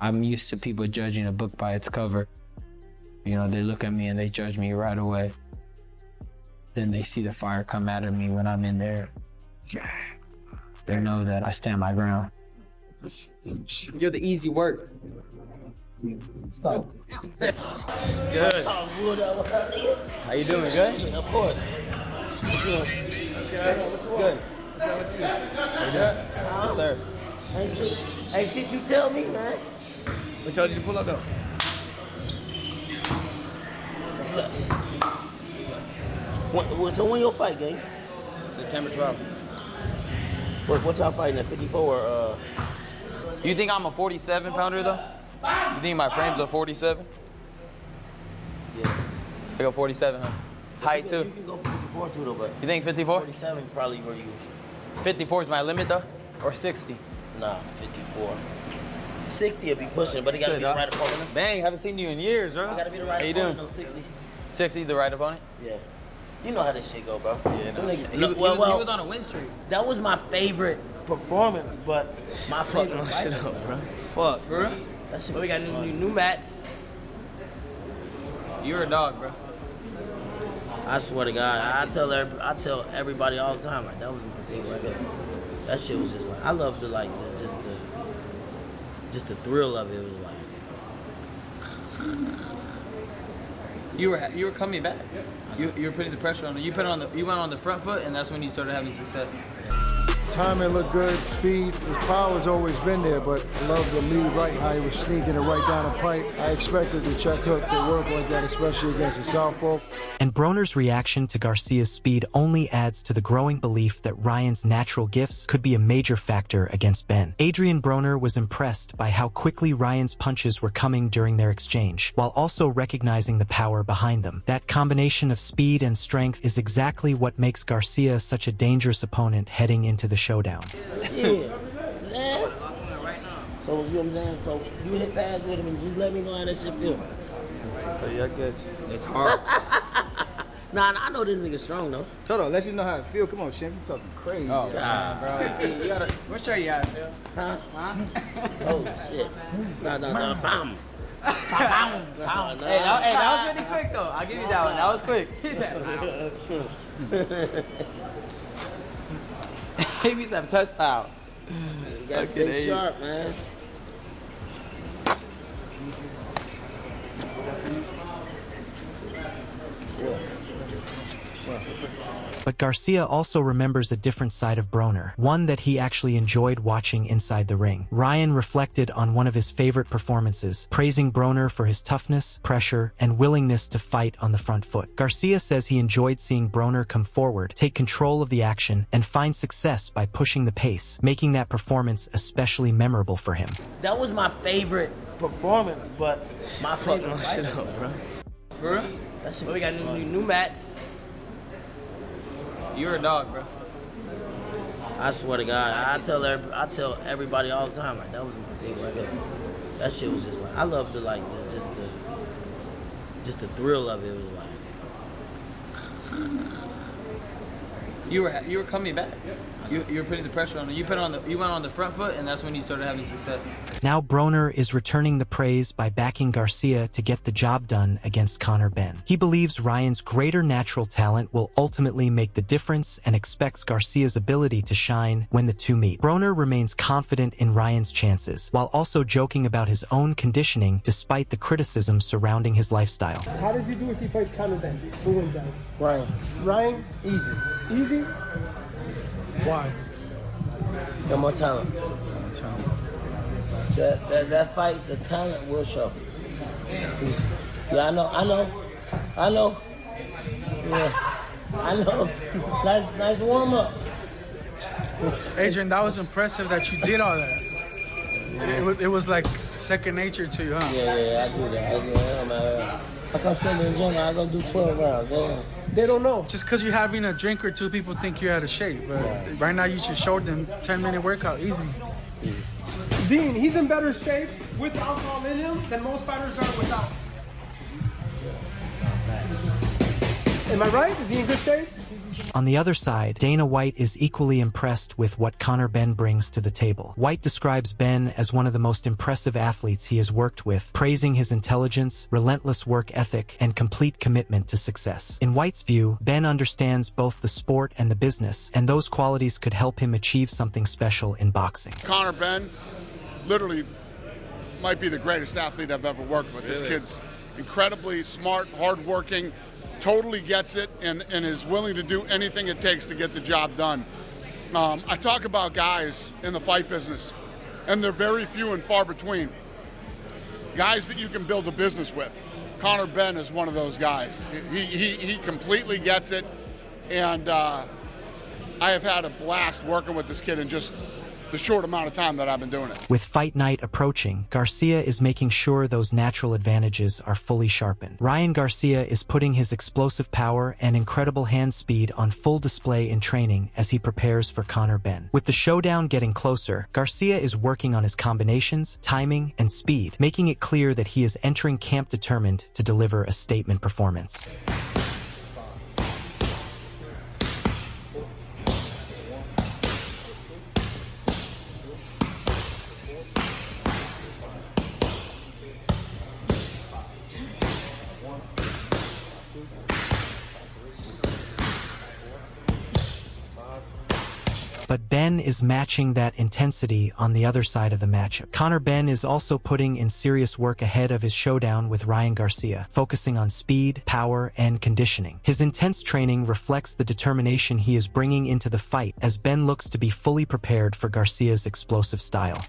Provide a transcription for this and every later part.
I'm used to people judging a book by its cover. You know, they look at me and they judge me right away. Then they see the fire come out of me when I'm in there. They know that I stand my ground. You're the easy work. Stop. Good. How you doing? Good? Of course. Good. What's up with you? How you doing? Yes, sir. Hey, shit, you tell me, man. What told you to pull up though? So when your fight, gang? September 12th. What y'all fighting at 54 or You think I'm a 47 pounder though? You think my frame's a 47? Yeah. I go 47, huh? Height too. You can go 54 too though, but You think 54? 47 probably where you 54 is my limit though? Or 60? Nah, 54. 60 will be pushing, but it gotta be the right opponent. Dang, haven't seen you in years, bro. It gotta be the right How you opponent, doing? no 60. 60, the right opponent? Yeah. You know how this shit go, bro. Yeah, no. He was on a win streak. That was my favorite performance, but my favorite Fuck my fight. shit up, bro. Fuck, for real? That shit But we got was fun. new mats. You're a dog, bro. I swear to God, I tell everybody all the time, like that was my favorite. Like, that shit was just like I loved the like just the thrill of it. It was like You were coming back. You were putting the pressure on. You went on the front foot, and that's when you started having success. Timing looked good, speed, his power's always been there, but I love the lead right, how he was sneaking it right down the pipe. I expected the check hook to work like that, especially against a southpaw. And Broner's reaction to Garcia's speed only adds to the growing belief that Ryan's natural gifts could be a major factor against Ben. Adrien Broner was impressed by how quickly Ryan's punches were coming during their exchange, while also recognizing the power behind them. That combination of speed and strength is exactly what makes Garcia such a dangerous opponent heading into the showdown. yeah, man. So you know what I'm saying? So you hit pass with him and just let me know how that shit feel. Yeah, good. It's hard. Nah, I know this nigga strong though. Hold on, let you know how it feel. Come on, Shim, you talking crazy. Oh, God, bro. See, you gotta. We'll show you how it feels. Huh? Oh shit. Nah, bam. Bam. Hey, that was really quick though. I'll give you that one. That was quick. Give me some touch power. You gotta stay sharp, man. But Garcia also remembers a different side of Broner, one that he actually enjoyed watching inside the ring. Ryan reflected on one of his favorite performances, praising Broner for his toughness, pressure, and willingness to fight on the front foot. Garcia says he enjoyed seeing Broner come forward, take control of the action, and find success by pushing the pace, making that performance especially memorable for him. That was my favorite performance, but my favorite my shit fight. up, bro. For real? That shit We was got fun. new mats. You're a dog, bro. I swear to God, I tell everybody all the time, like that was my favorite. Like, that shit was just like I loved the like just the thrill of it. It was like You were coming back. You were putting the pressure on. You went on the front foot, and that's when you started having success. Now Broner is returning the praise by backing Garcia to get the job done against Conor Benn. He believes Ryan's greater natural talent will ultimately make the difference and expects Garcia's ability to shine when the two meet. Broner remains confident in Ryan's chances, while also joking about his own conditioning despite the criticism surrounding his lifestyle. How does he do if he fights Conor Benn? Who wins that? Ryan. Ryan? Easy. Easy? Why? Got more talent. That fight, the talent will show. Yeah, I know. Yeah, I know. Nice warm up. Adrien, that was impressive that you did all that. It was like second nature to you, huh? Yeah, I do that. It don't matter. I come straight to the gym, I go do 12 rounds. They don't know. Just because you're having a drink or two, people think you're out of shape. But right now, you should show them 10-minute workout, easy. Dean, he's in better shape with alcohol in him than most fighters are without. Am I right? Is he in good shape? On the other side, Dana White is equally impressed with what Conor Benn brings to the table. White describes Benn as one of the most impressive athletes he has worked with, praising his intelligence, relentless work ethic, and complete commitment to success. In White's view, Benn understands both the sport and the business, and those qualities could help him achieve something special in boxing. Conor Benn literally might be the greatest athlete I've ever worked with. This kid's incredibly smart, hardworking, totally gets it, and is willing to do anything it takes to get the job done. I talk about guys in the fight business, and they're very few and far between. Guys that you can build a business with. Conor Benn is one of those guys. He completely gets it, and I have had a blast working with this kid in just the short amount of time that I've been doing it. With fight night approaching, Garcia is making sure those natural advantages are fully sharpened. Ryan Garcia is putting his explosive power and incredible hand speed on full display in training as he prepares for Conor Benn. With the showdown getting closer, Garcia is working on his combinations, timing, and speed, making it clear that he is entering camp determined to deliver a statement performance. But Benn is matching that intensity on the other side of the matchup. Conor Benn is also putting in serious work ahead of his showdown with Ryan Garcia, focusing on speed, power, and conditioning. His intense training reflects the determination he is bringing into the fight as Benn looks to be fully prepared for Garcia's explosive style.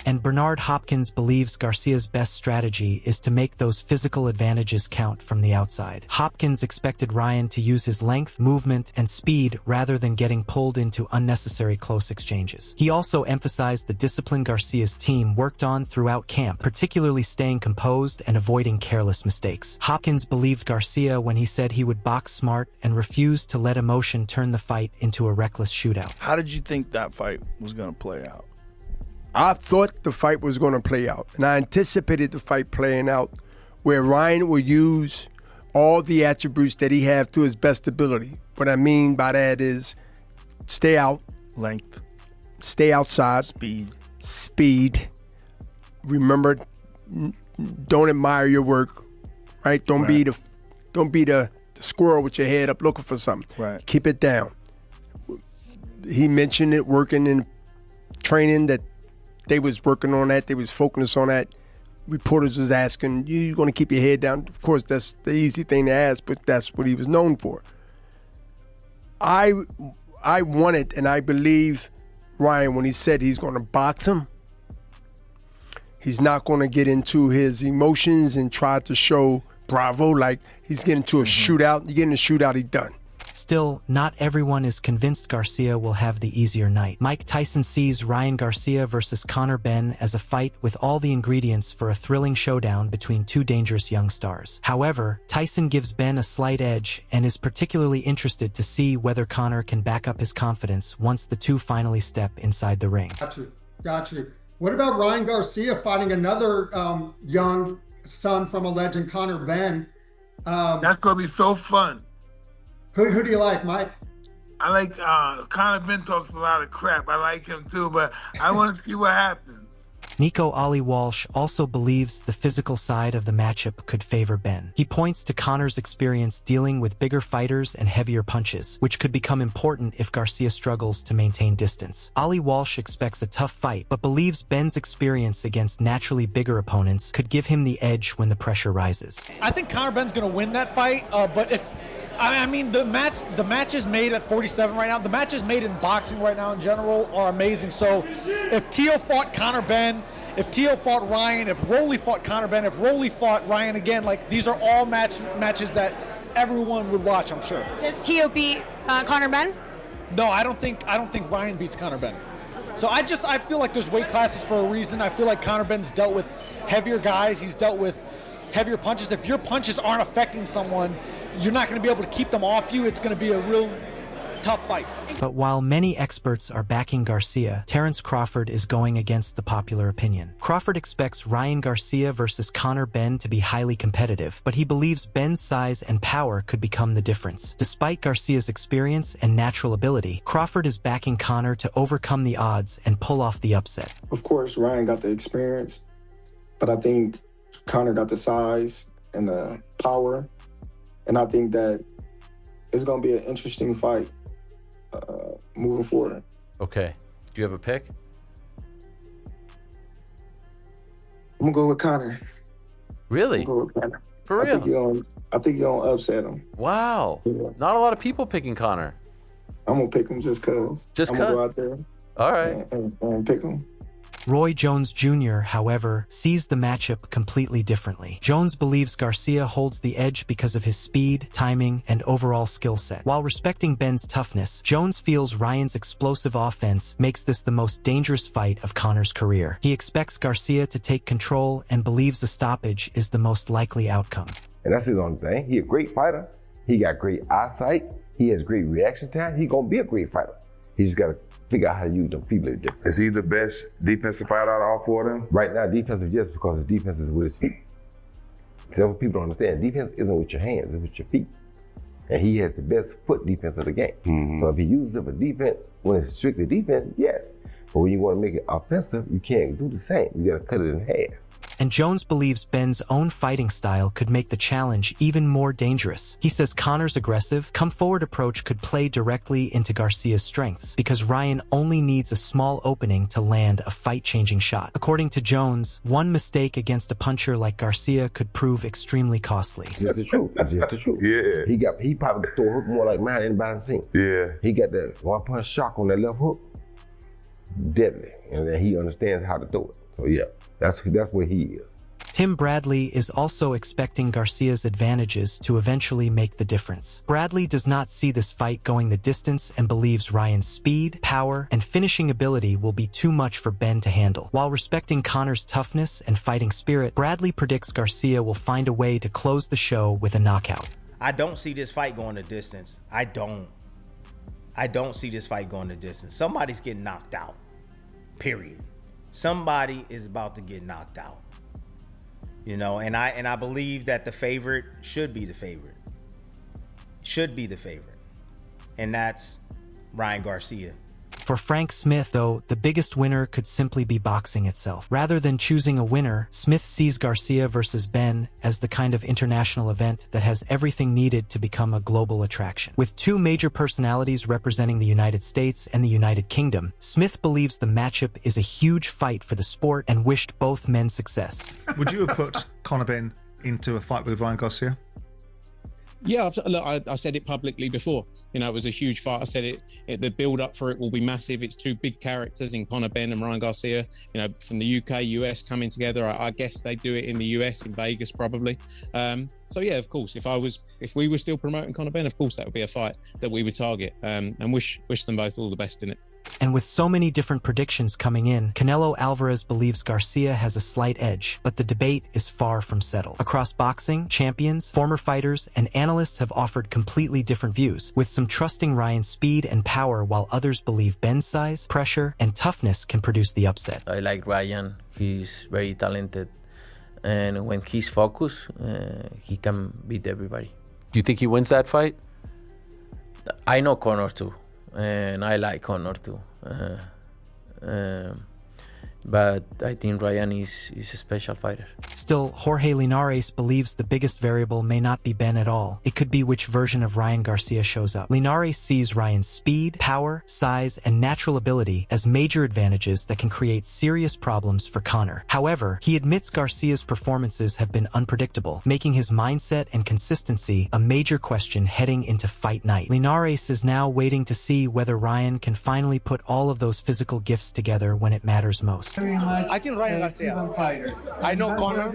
And Bernard Hopkins believes Garcia's best strategy is to make those physical advantages count from the outside. Hopkins expected Ryan to use his length, movement, and speed rather than getting pulled into unnecessary close exchanges. He also emphasized the discipline Garcia's team worked on throughout camp, particularly staying composed and avoiding careless mistakes. Hopkins believed Garcia when he said he would box smart and refused to let emotion turn the fight into a reckless shootout. How did you think that fight was going to play out? I thought the fight was going to play out, and I anticipated the fight playing out where Ryan will use all the attributes that he has to his best ability. What I mean by that is stay out. Length. Stay outside. Speed. Remember, don't admire your work, right? Don't be the squirrel with your head up looking for something. Right. Keep it down. He mentioned it working in training that they was working on that. They was focused on that. Reporters was asking, you going to keep your head down? Of course, that's the easy thing to ask, but that's what he was known for. I wanted, and I believe Ryan when he said he's going to box him. He's not going to get into his emotions and try to show bravo like he's getting to a shootout. You get in a shootout, he's done. Still, not everyone is convinced Garcia will have the easier night. Mike Tyson sees Ryan Garcia versus Conor Benn as a fight with all the ingredients for a thrilling showdown between two dangerous young stars. However, Tyson gives Benn a slight edge and is particularly interested to see whether Conor can back up his confidence once the two finally step inside the ring. Got you. What about Ryan Garcia fighting another young son from a legend, Conor Benn? That's going to be so fun. Who do you like, Mike? I like Conor Benn talks a lot of crap. I like him too, but I want to see what happens. Nico Ali Walsh also believes the physical side of the matchup could favor Benn. He points to Conor's experience dealing with bigger fighters and heavier punches, which could become important if Garcia struggles to maintain distance. Ali Walsh expects a tough fight, but believes Benn's experience against naturally bigger opponents could give him the edge when the pressure rises. I think Conor Benn's going to win that fight, but the matches made at 47 right now, the matches made in boxing right now in general are amazing. So if Teo fought Conor Benn, if Teo fought Ryan, if Rolly fought Conor Benn, if Rolly fought Ryan again, like these are all matches that everyone would watch, I'm sure. Does Teo beat Conor Benn? No, I don't think Ryan beats Conor Benn. So I feel like there's weight classes for a reason. I feel like Conor Benn's dealt with heavier guys. He's dealt with heavier punches. If your punches aren't affecting someone, you're not going to be able to keep them off you. It's going to be a real tough fight. But while many experts are backing Garcia, Terence Crawford is going against the popular opinion. Crawford expects Ryan Garcia versus Conor Benn to be highly competitive, but he believes Benn's size and power could become the difference. Despite Garcia's experience and natural ability, Crawford is backing Conor to overcome the odds and pull off the upset. Of course, Ryan got the experience, but I think Conor got the size and the power, and I think that it's going to be an interesting fight moving forward. Okay. Do you have a pick? I'm going to go with Conor. Really? I'm going to go with Conor. For real? I think you're going to upset him. Wow. Yeah. Not a lot of people picking Conor. I'm going to pick him just because. Just I'm going to go out there all right. and pick him. Roy Jones Jr., however, sees the matchup completely differently. Jones believes Garcia holds the edge because of his speed, timing, and overall skill set. While respecting Benn's toughness, Jones feels Ryan's explosive offense makes this the most dangerous fight of Conor's career. He expects Garcia to take control and believes a stoppage is the most likely outcome. And that's his only thing. He's a great fighter. He got great eyesight. He has great reaction time. He's going to be a great fighter. He just got to figure out how to use them feet a little different. Is he the best defensive fighter out of all four of them? Right now, defensive, yes, because his defense is with his feet. So what people don't understand, defense isn't with your hands, it's with your feet. And he has the best foot defense of the game. Mm-hmm. So if he uses it for defense, when it's strictly defense, yes. But when you want to make it offensive, you can't do the same. You got to cut it in half. And Jones believes Benn's own fighting style could make the challenge even more dangerous. He says Conor's aggressive, come-forward approach could play directly into Garcia's strengths because Ryan only needs a small opening to land a fight-changing shot. According to Jones, one mistake against a puncher like Garcia could prove extremely costly. That's the truth. That's the truth. Yeah. He probably throw a hook more like mine than anybody seen. Yeah. He got that one-punch shock on that left hook. Deadly. And then he understands how to throw it. So yeah. That's where he is. Tim Bradley is also expecting Garcia's advantages to eventually make the difference. Bradley does not see this fight going the distance and believes Ryan's speed, power, and finishing ability will be too much for Benn to handle. While respecting Conor's toughness and fighting spirit, Bradley predicts Garcia will find a way to close the show with a knockout. I don't see this fight going the distance. I don't see this fight going the distance. Somebody's getting knocked out, period. Somebody is about to get knocked out, you know, and I believe that the favorite should be the favorite, and that's Ryan Garcia. For Frank Smith, though, the biggest winner could simply be boxing itself. Rather than choosing a winner, Smith sees Garcia versus Benn as the kind of international event that has everything needed to become a global attraction. With two major personalities representing the United States and the United Kingdom, Smith believes the matchup is a huge fight for the sport and wished both men success. Would you have put Conor Benn into a fight with Ryan Garcia? Yeah, look, I said it publicly before. You know, it was a huge fight. I said it. The build-up for it will be massive. It's two big characters in Conor Benn and Ryan Garcia. You know, from the UK, US coming together. I guess they do it in the US, in Vegas, probably. So yeah, of course, if we were still promoting Conor Benn, of course that would be a fight that we would target. And wish them both all the best in it. And with so many different predictions coming in, Canelo Alvarez believes Garcia has a slight edge, but the debate is far from settled. Across boxing, champions, former fighters, and analysts have offered completely different views, with some trusting Ryan's speed and power while others believe Benn's size, pressure, and toughness can produce the upset. I like Ryan. He's very talented. And when he's focused, he can beat everybody. Do you think he wins that fight? I know Conor too. And I like Conor too. But I think Ryan is a special fighter. Still, Jorge Linares believes the biggest variable may not be Benn at all. It could be which version of Ryan Garcia shows up. Linares sees Ryan's speed, power, size, and natural ability as major advantages that can create serious problems for Conor. However, he admits Garcia's performances have been unpredictable, making his mindset and consistency a major question heading into fight night. Linares is now waiting to see whether Ryan can finally put all of those physical gifts together when it matters most. this? I think Ryan Garcia. I know Conor.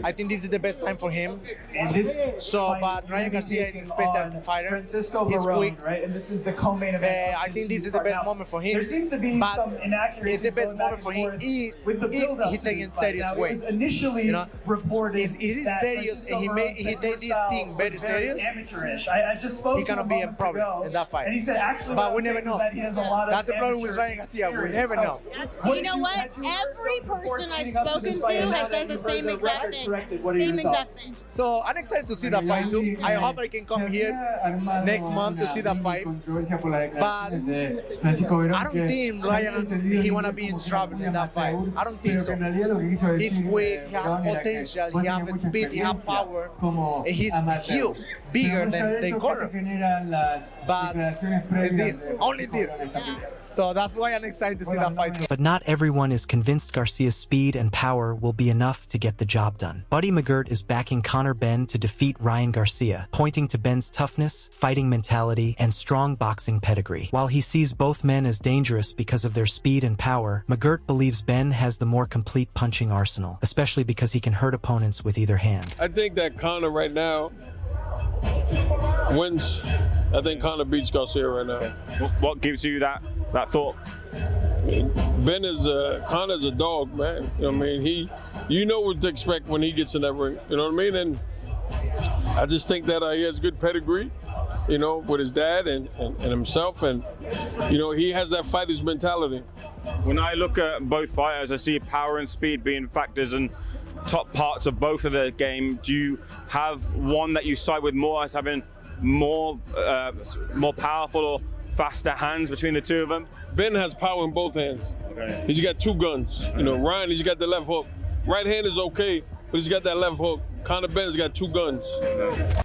I think this is the best time for him. So, but Ryan Garcia is a special fighter. He's quick. Right? And this is the co-main event. I think this is the best moment for him. There seems to be some inaccuracies. It's the best moment for him is if he taking serious way. Initially reported is he serious and he take this thing very serious? Amateurish. I just spoke he cannot be a problem in that fight. And he said actually, but we never know. That's the problem with Ryan Garcia. We never know. You know what? Every person I've spoken to has said the same exact thing. Same exact thing. So I'm excited to see that fight too. I hope I can come here next month to see that fight. But I don't think Ryan he wanna be in trouble in that fight. I don't think so. He's quick. He has potential. He has speed. He has power. And he's huge, bigger than Conor. But it's this, only this. So that's why I'm excited to see that fight. But not everyone is convinced Garcia's speed and power will be enough to get the job done. Buddy McGirt is backing Conor Benn to defeat Ryan Garcia, pointing to Benn's toughness, fighting mentality, and strong boxing pedigree. While he sees both men as dangerous because of their speed and power, McGirt believes Benn has the more complete punching arsenal, especially because he can hurt opponents with either hand. I think that Conor right now wins. I think Conor beats Garcia right now. What gives you that thought? Ben is Conor's a dog, man. You know what I mean? You know what to expect when he gets in that ring. You know what I mean? And I just think that he has good pedigree, you know, with his dad and himself, and you know he has that fighter's mentality. When I look at both fighters, I see power and speed being factors and top parts of both of the game. Do you have one that you side with more as having more powerful or faster hands between the two of them? Ben has power in both hands. Okay. He's got two guns. You know, Ryan, he's got the left hook. Right hand is okay, but he's got that left hook. Conor Benn's got two guns.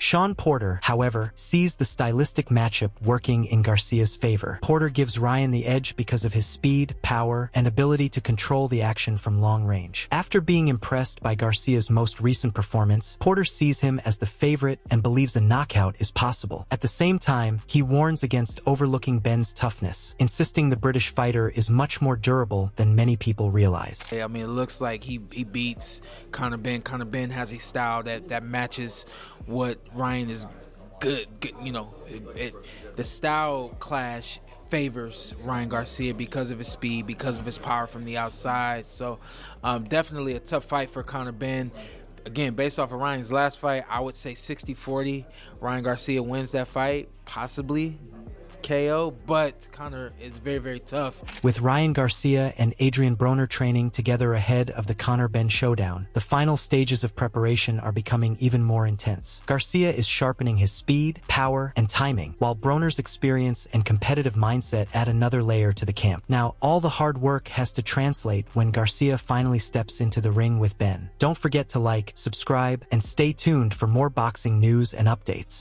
Sean Porter, however, sees the stylistic matchup working in Garcia's favor. Porter gives Ryan the edge because of his speed, power, and ability to control the action from long range. After being impressed by Garcia's most recent performance, Porter sees him as the favorite and believes a knockout is possible. At the same time, he warns against overlooking Benn's toughness, insisting the British fighter is much more durable than many people realize. I mean, it looks like he beats Conor Benn. Conor Benn has a style that matches what Ryan is good. You know, the style clash favors Ryan Garcia because of his speed, because of his power from the outside. So definitely a tough fight for Conor Benn. Again, based off of Ryan's last fight, I would say 60-40. Ryan Garcia wins that fight, possibly KO, but Conor is very, very tough. With Ryan Garcia and Adrien Broner training together ahead of the Conor Benn showdown, the final stages of preparation are becoming even more intense. Garcia is sharpening his speed, power, and timing, while Broner's experience and competitive mindset add another layer to the camp. Now, all the hard work has to translate when Garcia finally steps into the ring with Benn. Don't forget to like, subscribe, and stay tuned for more boxing news and updates.